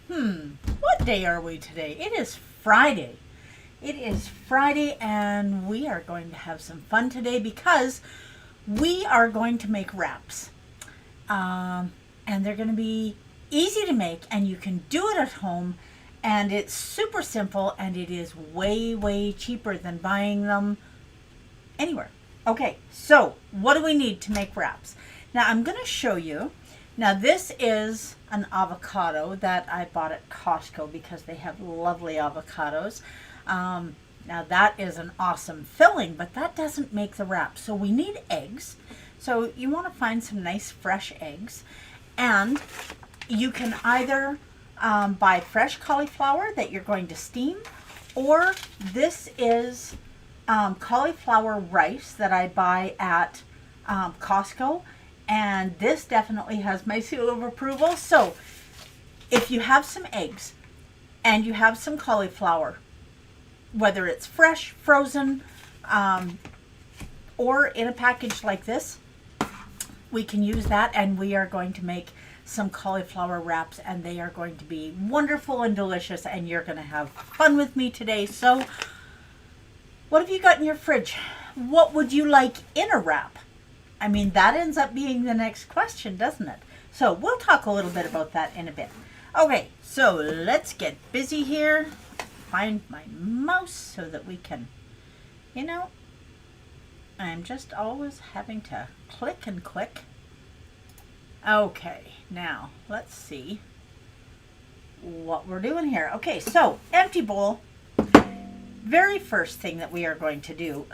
What day are we today? It is Friday. It is Friday, and we are going to have some fun today because we are going to make wraps. And they're going to be easy to make, and you can do it at home. And it's super simple, and it is way, way cheaper than buying them anywhere. Okay, so what do we need to make wraps? Now, I'm going to show you. Now, this is an avocado that I bought at Costco because they have lovely avocados. Now, that is an awesome filling, but that doesn't make the wrap. So we need eggs. So you want to find some nice fresh eggs. And you can either buy fresh cauliflower that you're going to steam, or this is cauliflower rice that I buy at Costco. And this definitely has my seal of approval. So if you have some eggs and you have some cauliflower, whether it's fresh, frozen, or in a package like this, we can use that, and we are going to make some cauliflower wraps, and they are going to be wonderful and delicious, and you're going to have fun with me today. So what have you got in your fridge? What would you like in a wrap? I mean, that ends up being the next question, doesn't it? So we'll talk a little bit about that in a bit. Okay, so let's get busy here. Find my mouse so that we can, I'm just always having to click and click. Okay, now let's see what we're doing here. Okay, so empty bowl. Very first thing that we are going to do.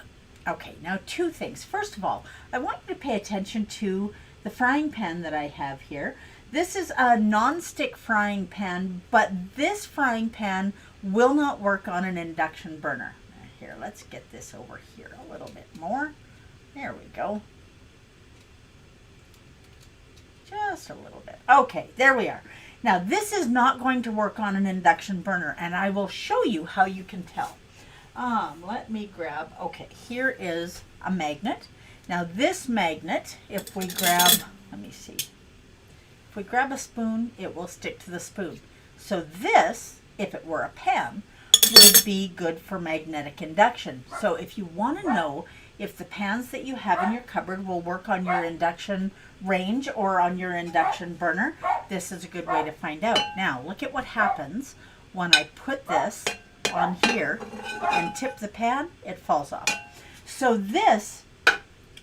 Okay, now two things. First of all, I want you to pay attention to the frying pan that I have here. This is a non-stick frying pan, but this frying pan will not work on an induction burner. Here, let's get this over here a little bit more. There we go. Just a little bit. Okay, there we are. Now, this is not going to work on an induction burner, and I will show you how you can tell. Let me grab, okay, here is a magnet. Now this magnet, if we grab, let me see. If we grab a spoon, it will stick to the spoon. So this, if it were a pan, would be good for magnetic induction. So if you want to know if the pans that you have in your cupboard will work on your induction range or on your induction burner, this is a good way to find out. Now, look at what happens when I put this on here and tip the pan, it falls off. So this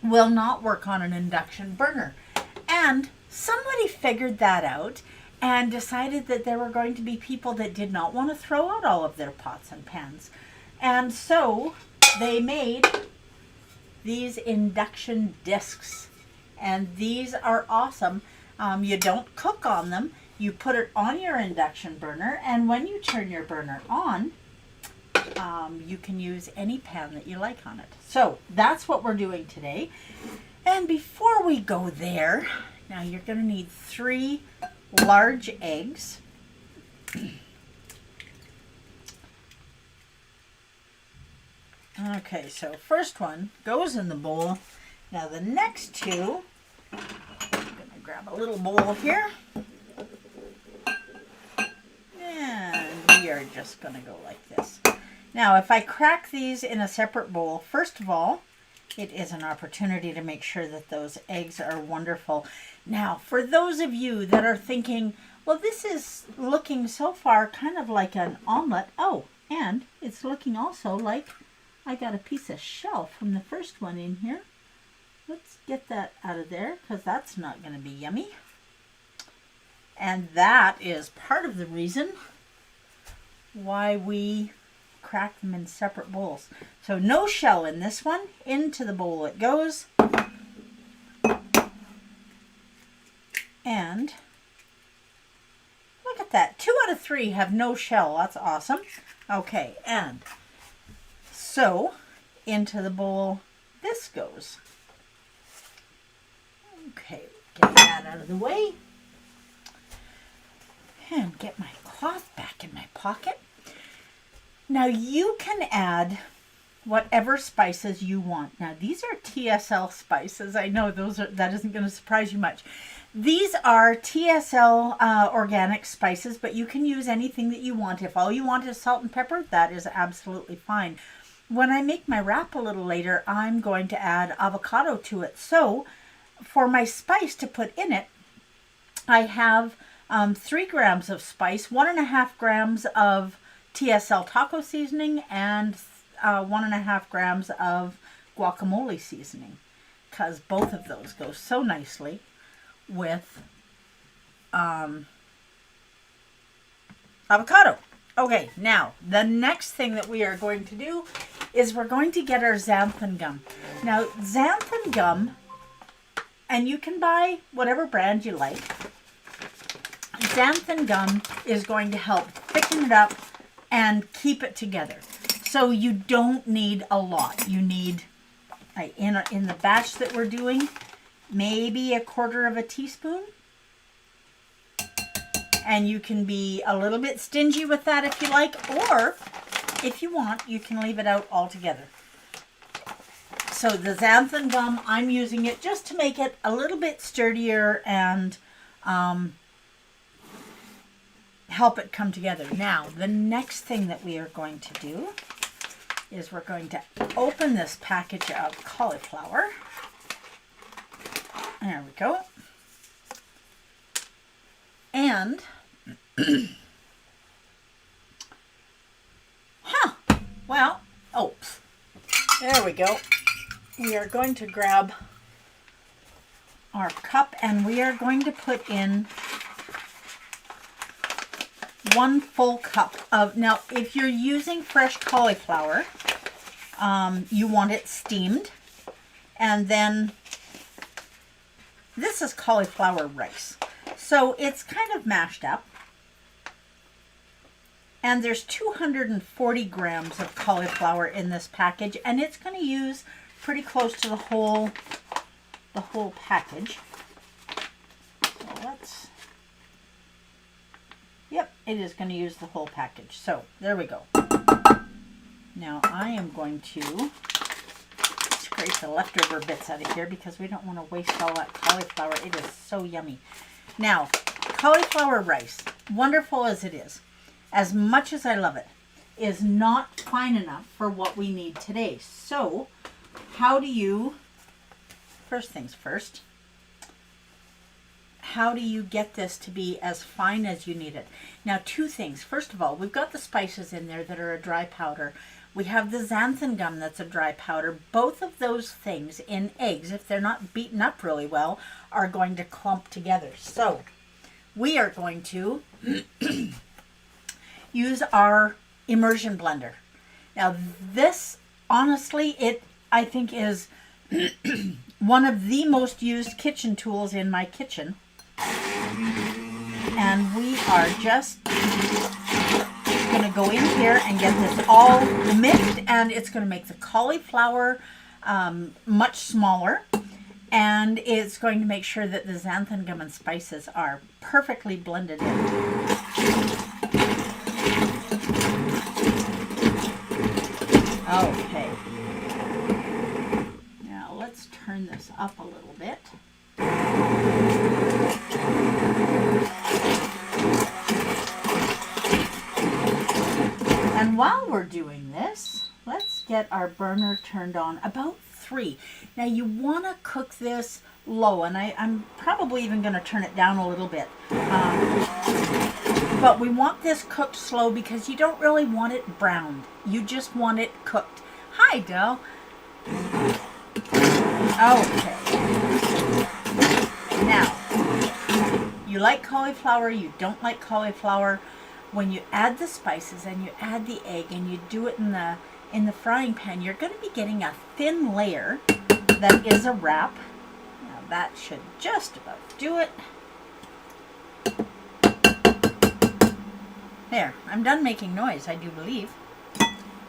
will not work on an induction burner. And somebody figured that out and decided that there were going to be people that did not want to throw out all of their pots and pans. And so they made these induction discs. And these are awesome. You don't cook on them. You put it on your induction burner, and when you turn your burner on, you can use any pan that you like on it. So that's what we're doing today. And before we go there, now you're going to need 3 large eggs. Okay, so first one goes in the bowl. Now the next 2, I'm going to grab a little bowl here. And we are just going to go like this. Now, if I crack these in a separate bowl, first of all, it is an opportunity to make sure that those eggs are wonderful. Now, for those of you that are thinking, well, this is looking so far kind of like an omelet. Oh, and it's looking also like I got a piece of shell from the first one in here. Let's get that out of there because that's not going to be yummy. And that is part of the reason why we crack them in separate bowls. So no shell in this one. Into the bowl it goes. And look at that. 2 out of 3 have no shell. That's awesome. Okay, and so into the bowl this goes. Okay, get that out of the way. And get my cloth back in my pocket. Now you can add whatever spices you want. Now, these are TSL spices. I know that isn't going to surprise you much. These are TSL organic spices, but you can use anything that you want. If all you want is salt and pepper, that is absolutely fine. When I make my wrap a little later, I'm going to add avocado to it. So for my spice to put in it, I have 3 grams of spice, 1.5 grams of TSL taco seasoning, and 1.5 grams of guacamole seasoning, because both of those go so nicely with avocado. Okay, now the next thing that we are going to do is we're going to get our xanthan gum. Now, xanthan gum, and you can buy whatever brand you like. Xanthan gum is going to help thicken it up and keep it together. So you don't need a lot. You need, in the batch that we're doing, maybe 1/4 teaspoon. And you can be a little bit stingy with that if you like, or if you want, you can leave it out altogether. So the xanthan gum, I'm using it just to make it a little bit sturdier and help it come together. Now, the next thing that we are going to do is we're going to open this package of cauliflower. There we go. And, there we go. We are going to grab our cup and we are going to put in 1 full cup of, now if you're using fresh cauliflower, you want it steamed, and then this is cauliflower rice. So it's kind of mashed up, and there's 240 grams of cauliflower in this package, and it's going to use pretty close to the whole package. So yep, it is going to use the whole package. So there we go. Now I am going to scrape the leftover bits out of here because we don't want to waste all that cauliflower. It is so yummy. Now, cauliflower rice, wonderful as it is, as much as I love it, is not fine enough for what we need today. So, first things first, how do you get this to be as fine as you need it? Now, 2 things. First of all, we've got the spices in there that are a dry powder. We have the xanthan gum that's a dry powder. Both of those things in eggs, if they're not beaten up really well, are going to clump together. So we are going to use our immersion blender. Now this, honestly, I think is one of the most used kitchen tools in my kitchen. And we are just going to go in here and get this all mixed, and it's going to make the cauliflower much smaller, and it's going to make sure that the xanthan gum and spices are perfectly blended in. Okay, now let's turn this up a little bit. And while we're doing this, let's get our burner turned on about 3. Now you want to cook this low, and I'm probably even going to turn it down a little bit. But we want this cooked slow because you don't really want it browned. You just want it cooked. Hi, Del. Okay. Now, you like cauliflower, you don't like cauliflower. When you add the spices and you add the egg and you do it in the frying pan, you're going to be getting a thin layer that is a wrap. Now that should just about do it. There, I'm done making noise, I do believe.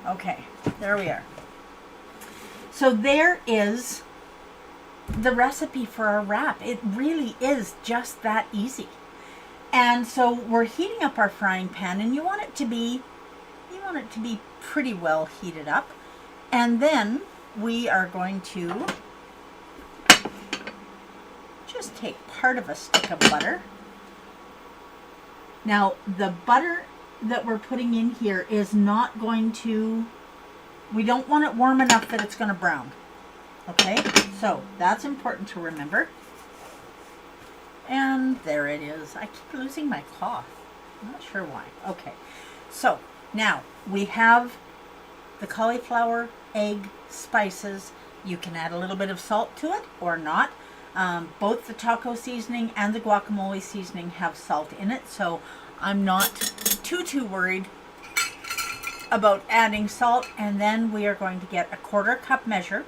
Okay, there we are. So there is the recipe for our wrap. It really is just that easy. And so we're heating up our frying pan, and you want it to be pretty well heated up. And then we are going to just take part of a stick of butter. Now, the butter that we're putting in here is not going to, we don't want it warm enough that it's going to brown. Okay, so that's important to remember. And there it is. I keep losing my cloth. I'm not sure why. Okay, so now we have the cauliflower, egg, spices. You can add a little bit of salt to it or not. Both the taco seasoning and the guacamole seasoning have salt in it, so I'm not too worried about adding salt. And then we are going to get a 1/4 cup measure.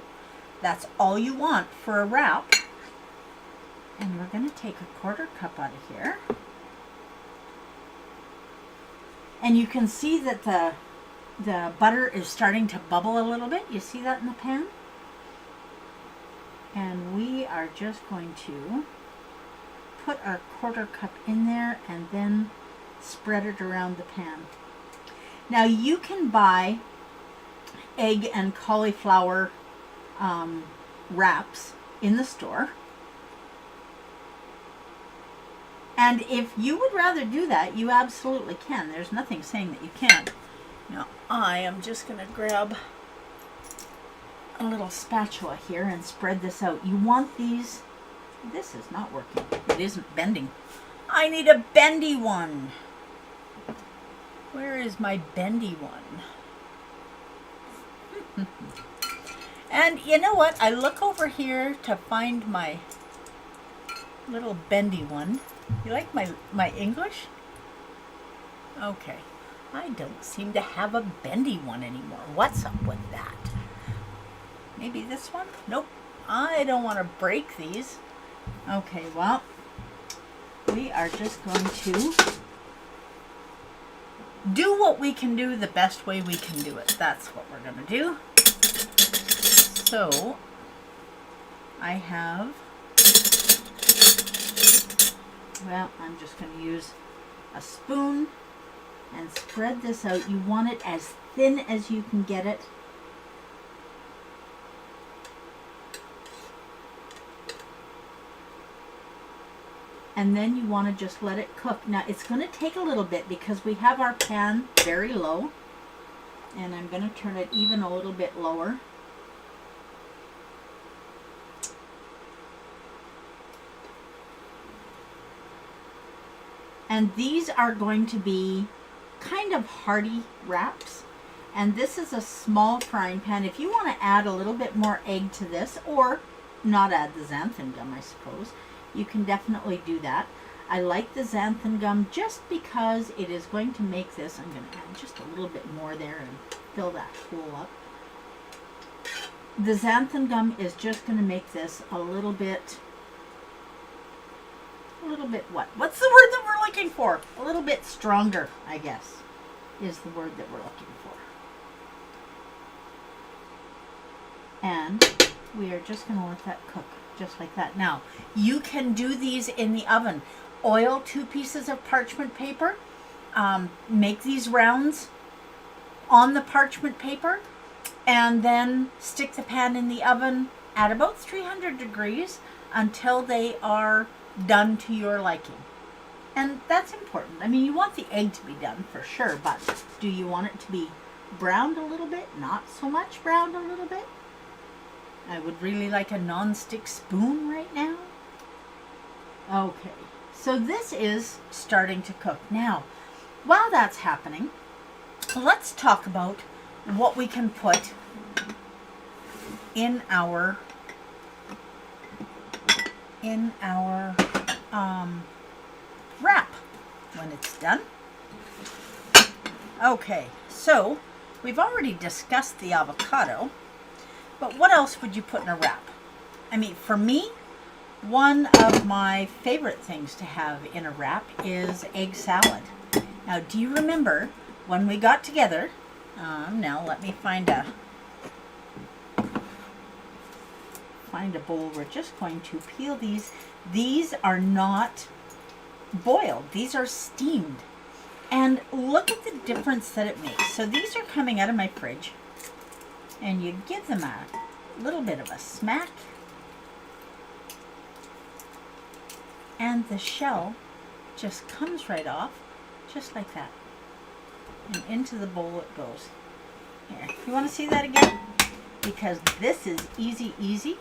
That's all you want for a wrap. And we're going to take a 1/4 cup out of here. And you can see that the butter is starting to bubble a little bit. You see that in the pan? And we are just going to put our 1/4 cup in there and then spread it around the pan. Now you can buy egg and cauliflower wraps in the store. And if you would rather do that, you absolutely can. There's nothing saying that you can't. Now I am just going to grab a little spatula here and spread this out. You want these, this is not working. It isn't bending. I need a bendy one. Where is my bendy one? And you know what? I look over here to find my little bendy one. You like my English? Okay. I don't seem to have a bendy one anymore. What's up with that? Maybe this one? Nope. I don't want to break these. Okay, well, we are just going to do what we can do the best way we can do it. That's what we're going to do. So, I have, well, I'm just going to use a spoon and spread this out. You want it as thin as you can get it. And then you want to just let it cook. Now it's going to take a little bit because we have our pan very low. And I'm going to turn it even a little bit lower. And these are going to be kind of hearty wraps. And this is a small frying pan. If you want to add a little bit more egg to this, or not add the xanthan gum, I suppose, you can definitely do that. I like the xanthan gum just because it is going to make this, I'm going to add just a little bit more there and fill that hole up. The xanthan gum is just going to make this a little bit what? What's the word that we're looking for? A little bit stronger, I guess, is the word that we're looking for. And we are just going to let that cook just like that. Now, you can do these in the oven. Oil 2 pieces of parchment paper. Make these rounds on the parchment paper and then stick the pan in the oven at about 300 degrees until they are done to your liking. And that's important. I mean, you want the egg to be done for sure, but do you want it to be browned a little bit? Not so much browned a little bit? I would really like a non-stick spoon right now. Okay, so this is starting to cook. Now, while that's happening, let's talk about what we can put in our wrap when it's done. Okay, so we've already discussed the avocado, but what else would you put in a wrap? I mean, for me, one of my favorite things to have in a wrap is egg salad. Now, do you remember when we got together? Now, let me find a bowl. We're just going to peel these. These are not boiled. These are steamed. And look at the difference that it makes. So these are coming out of my fridge. and you give them a little bit of a smack, and the shell just comes right off, just like that. And into the bowl it goes. Here, you want to see that again? Because this is easy.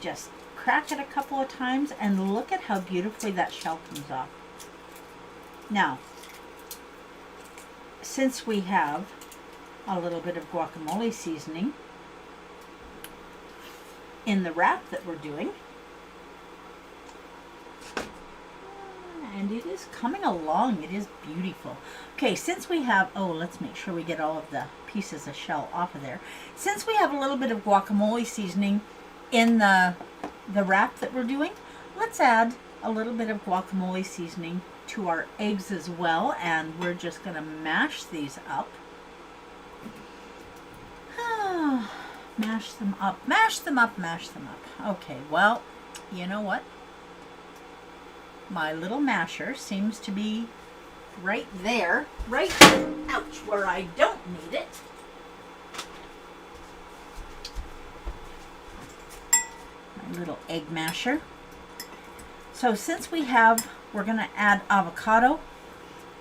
Just crack it a couple of times and look at how beautifully that shell comes off. Now, since we have a little bit of guacamole seasoning in the wrap that we're doing, and it is coming along, it is beautiful. Okay, since we have, let's make sure we get all of the pieces of shell off of there. Since we have a little bit of guacamole seasoning in the wrap that we're doing, let's add a little bit of guacamole seasoning to our eggs as well, and we're just going to mash these up. Mash them up, mash them up, mash them up. Okay, well, you know what? My little masher seems to be right there, right, ouch, where I don't need it. My little egg masher. So since we're going to add avocado,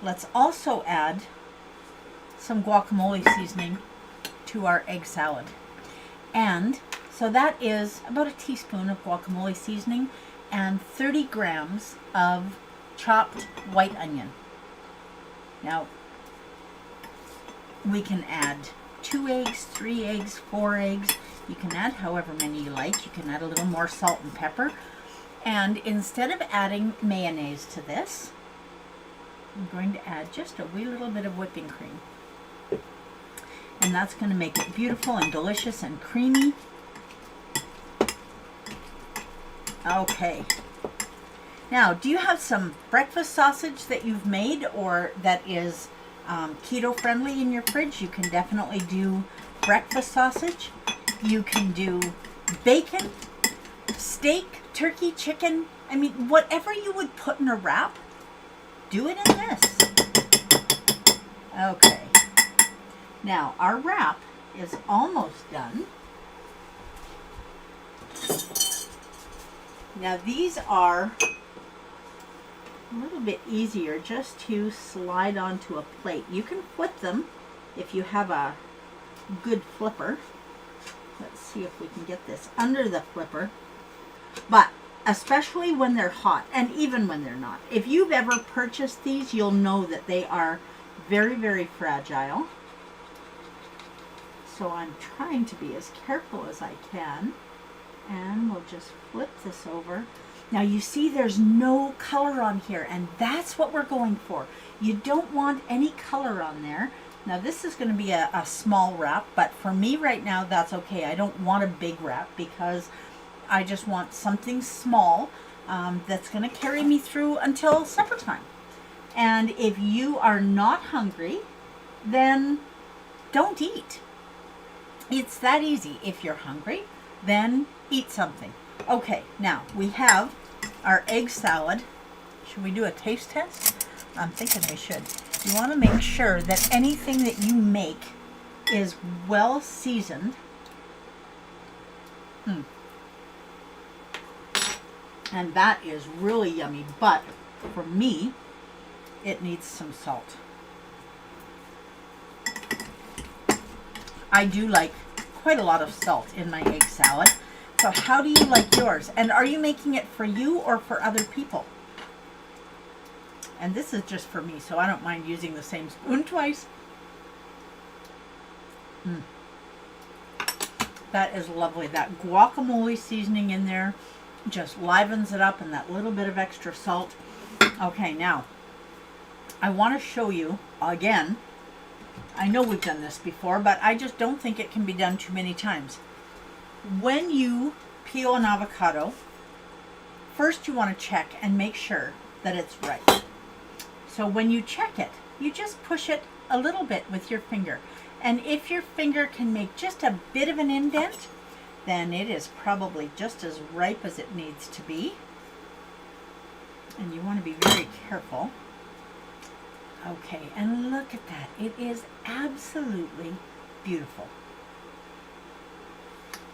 let's also add some guacamole seasoning to our egg salad. And so that is about a teaspoon of guacamole seasoning and 30 grams of chopped white onion. Now, we can add 2 eggs, 3 eggs, 4 eggs. You can add however many you like. You can add a little more salt and pepper. And instead of adding mayonnaise to this, I'm going to add just a wee little bit of whipping cream. And that's going to make it beautiful and delicious and creamy. Okay. Now, do you have some breakfast sausage that you've made or that is keto friendly in your fridge? You can definitely do breakfast sausage. You can do bacon, steak, turkey, chicken. I mean, whatever you would put in a wrap, do it in this. Okay. Now, our wrap is almost done. Now, these are a little bit easier just to slide onto a plate. You can flip them if you have a good flipper. Let's see if we can get this under the flipper. But especially when they're hot, and even when they're not. If you've ever purchased these, you'll know that they are very, very fragile. So I'm trying to be as careful as I can. And we'll just flip this over. Now you see there's no color on here, and that's what we're going for. You don't want any color on there. Now this is going to be a small wrap, but for me right now that's okay. I don't want a big wrap because I just want something small that's going to carry me through until supper time. And if you are not hungry, then don't eat. It's that easy. If you're hungry, then eat something. Okay, now we have our egg salad. Should we do a taste test? I'm thinking we should. You want to make sure that anything that you make is well seasoned. And that is really yummy, but for me, it needs some salt. I do like quite a lot of salt in my egg salad. So how do you like yours? And are you making it for you or for other people? And this is just for me, so I don't mind using the same spoon twice. That is lovely. That guacamole seasoning in there just livens it up, and that little bit of extra salt. Okay, now I want to show you again. I know we've done this before, but I just don't think it can be done too many times. When you peel an avocado, first you want to check and make sure that it's right. So when you check it, you just push it a little bit with your finger. And if your finger can make just a bit of an indent, then it is probably just as ripe as it needs to be. And you want to be very careful. Okay, and look at that. It is absolutely beautiful.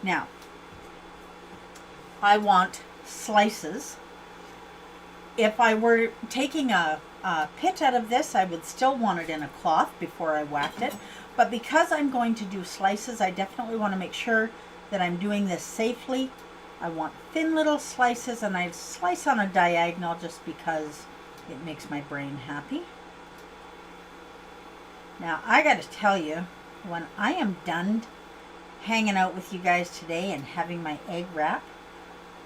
Now, I want slices. If I were taking a pit out of this, I would still want it in a cloth before I whacked it. But because I'm going to do slices, I definitely want to make sure that I'm doing this safely. I want thin little slices, and I slice on a diagonal just because it makes my brain happy. Now, I got to tell you, when I am done hanging out with you guys today and having my egg wrap,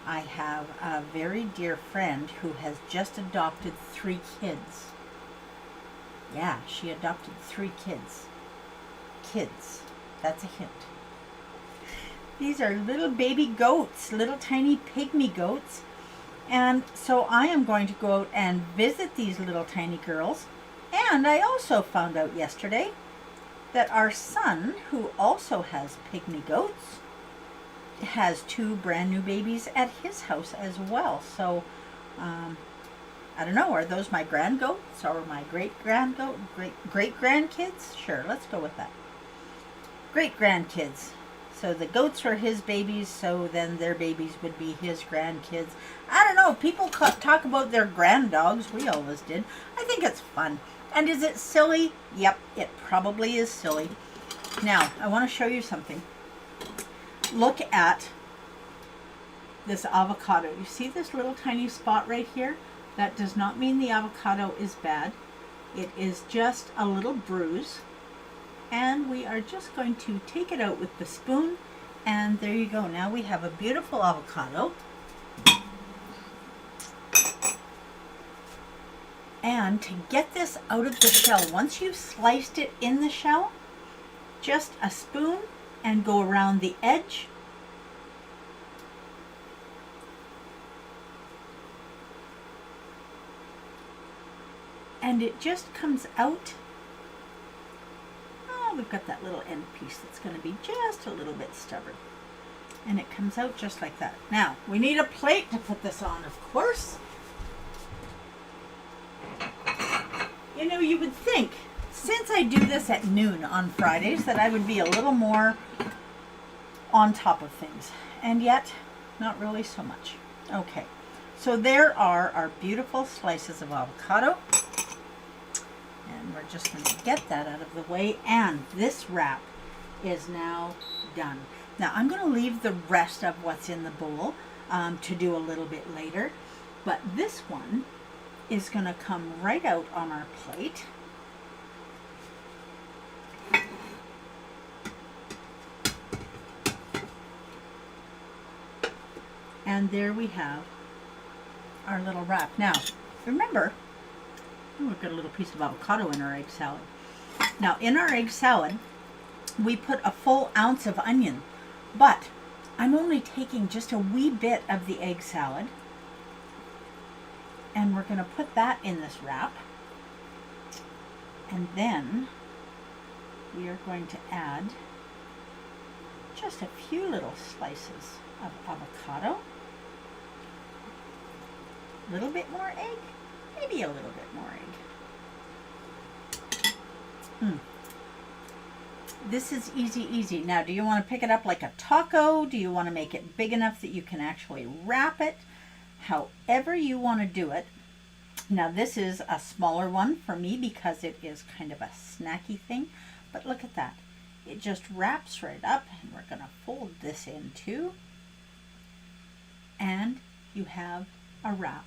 I have a very dear friend who has just adopted 3 kids. Yeah, she adopted 3 kids. Kids. That's a hint. These are little baby goats, little tiny pygmy goats. And so I am going to go out and visit these little tiny girls. And I also found out yesterday that our son, who also has pygmy goats, has 2 brand new babies at his house as well. So I don't know, are those my grand goats or my great grandkids? Sure, let's go with that. Great grandkids. So the goats were his babies, so then their babies would be his grandkids. I don't know, people talk about their grand dogs. We always did. I think it's fun. And is it silly? Yep, it probably is silly. Now, I want to show you something. Look at this avocado. You see this little tiny spot right here? That does not mean the avocado is bad. It is just a little bruise. And we are just going to take it out with the spoon. And there you go. Now we have a beautiful avocado. And to get this out of the shell, once you've sliced it in the shell, just a spoon and go around the edge. And it just comes out. Oh, we've got that little end piece that's going to be just a little bit stubborn. And it comes out just like that. Now, we need a plate to put this on, of course. You know, you would think, since I do this at noon on Fridays, that I would be a little more on top of things. And yet, not really so much. Okay, so there are our beautiful slices of avocado. And we're just going to get that out of the way. And this wrap is now done. Now, I'm going to leave the rest of what's in the bowl to do a little bit later. But this one is going to come right out on our plate. And there we have our little wrap. Now, remember, we've got a little piece of avocado in our egg salad. Now, in our egg salad, we put a full ounce of onion, but I'm only taking just a wee bit of the egg salad, and we're going to put that in this wrap. And then we are going to add just a few little slices of avocado. A little bit more egg, maybe a little bit more egg. This is easy. Now, do you want to pick it up like a taco? Do you want to make it big enough that you can actually wrap it? However you want to do it. Now, this is a smaller one for me because it is kind of a snacky thing. But look at that. It just wraps right up, and we're going to fold this in too. And you have a wrap.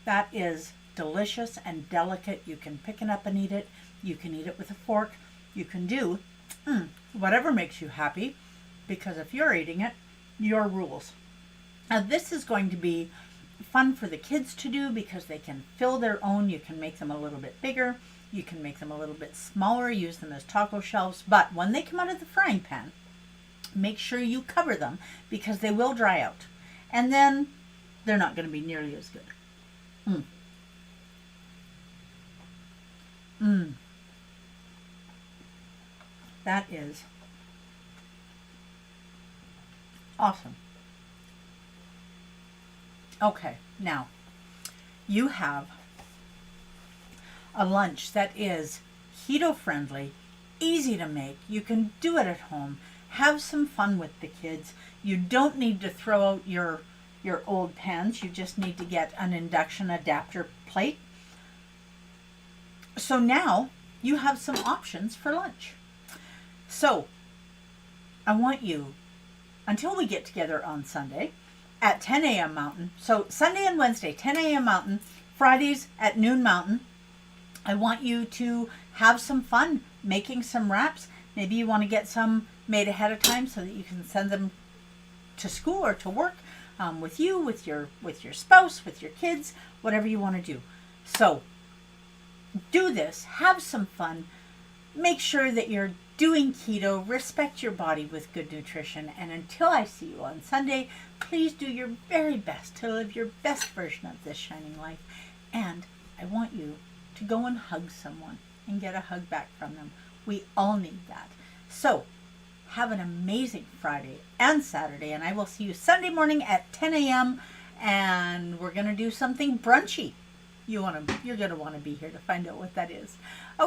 That is delicious and delicate. You can pick it up and eat it. You can eat it with a fork. You can do whatever makes you happy, because if you're eating it, your rules. Now, this is going to be fun for the kids to do because they can fill their own. You can make them a little bit bigger. You can make them a little bit smaller, use them as taco shells. But when they come out of the frying pan, make sure you cover them because they will dry out. And then they're not going to be nearly as good. That is awesome. Okay, now you have a lunch that is keto friendly, easy to make. You can do it at home. Have some fun with the kids. You don't need to throw out your old pans. You just need to get an induction adapter plate. So now you have some options for lunch. So I want you, until we get together on Sunday at 10 a.m. Mountain. So Sunday and Wednesday, 10 a.m. Mountain. Fridays at noon Mountain. I want you to have some fun making some wraps. Maybe you want to get some made ahead of time so that you can send them to school or to work with you, with your spouse, with your kids, whatever you want to do. So do this. Have some fun. Make sure that you're doing keto. Respect your body with good nutrition. And until I see you on Sunday, please do your very best to live your best version of this shining life. And I want you to go and hug someone and get a hug back from them. We all need that. So have an amazing Friday and Saturday, and I will see you Sunday morning at 10 a.m. and we're going to do something brunchy. You're going to want to be here to find out what that is.